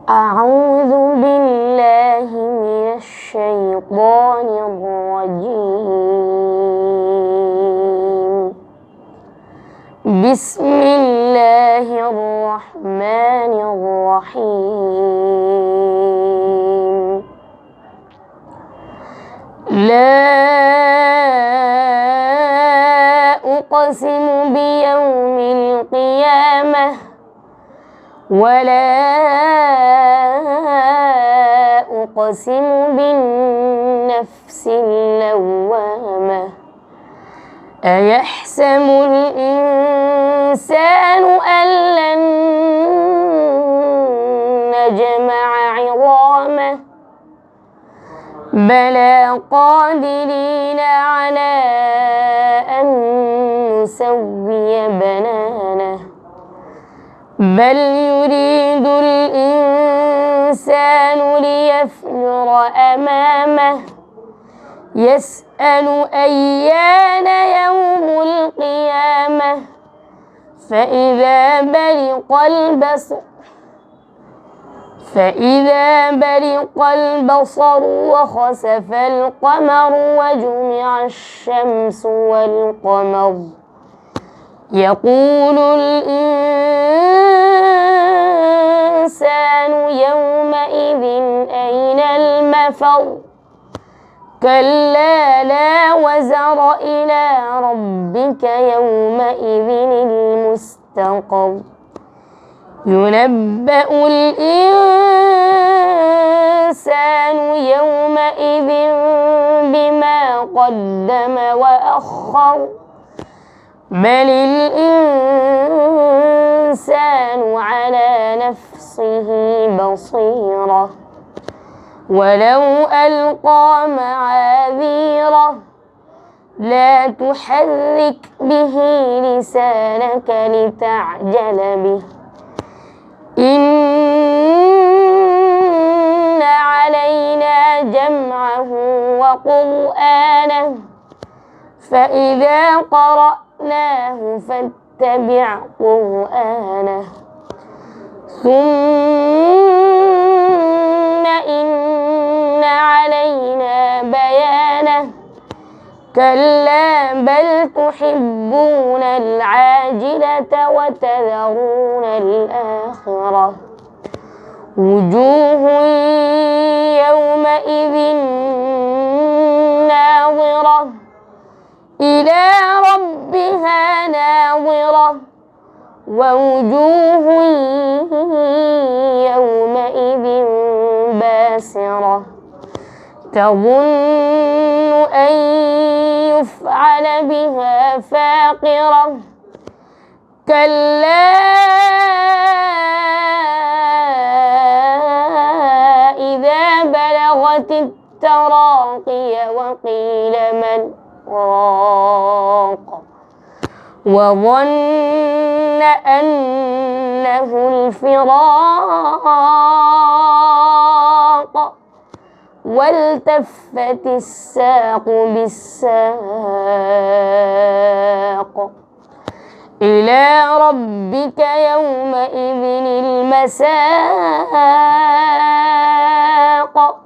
أعوذ بالله من الشيطان الرجيم. بسم الله الرحمن الرحيم. لا أقسم بيوم القيامة ولا أقسم بالنفس اللوامة. أيحسب الإنسان أن لن نجمع عظامه بلى قادرين على أن نسوي بنانه بل يريد الإنسان ليفجر أمامه يسأل أيان يوم القيامة فإذا برق البصر وخسف القمر وجمع الشمس والقمر يقول الإنسان يومئذ أين المفر كلا لا وزر إلى ربك يومئذ المستقر ينبأ الإنسان يومئذ بما قدم وأخر بل الإنسان على نفسه بصيرة ولو ألقى معاذيره لا تحرك به لسانك لتعجل به إن علينا جمعه وقرآنه فإذا قرأناه فاتبع قرآنه ثم إن علينا بيانه كلا بل تحبون العاجلة وتذرون الآخرة وجوه يومئذ ناظرة إلى ربها ناظرة ووجوه يومئذ باسرة تظن أن يفعل بها فاقرة كلا إذا بلغت التراقي وقيل من راق وظن أنه الفراق والتفت الساق بالساق إلى ربك يومئذ المساق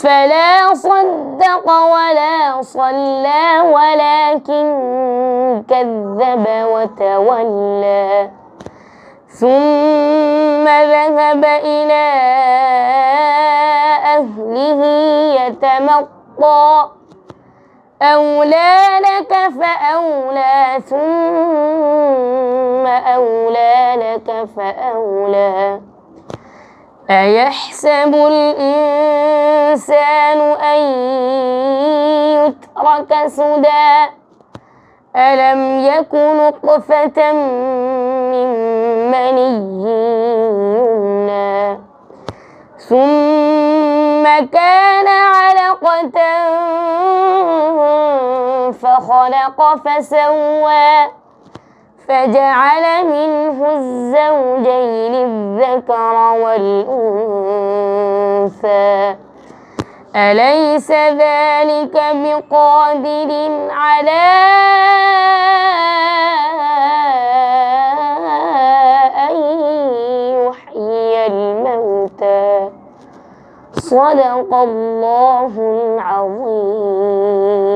فلا صدق ولا صلى ولكن كذب وتولى ثم ذهب إلى أهله يتمطى أولى لك فأولى ثم أولى لك فأولى أيحسب الإنسان أن يترك سدى ألم يك نطفة من مني يمنى ثم كان علقة فخلق فسوى فجعل منه الزوجين الذكر والأنثى أليس ذلك بقادر على أن يحيي صدق الله العظيم.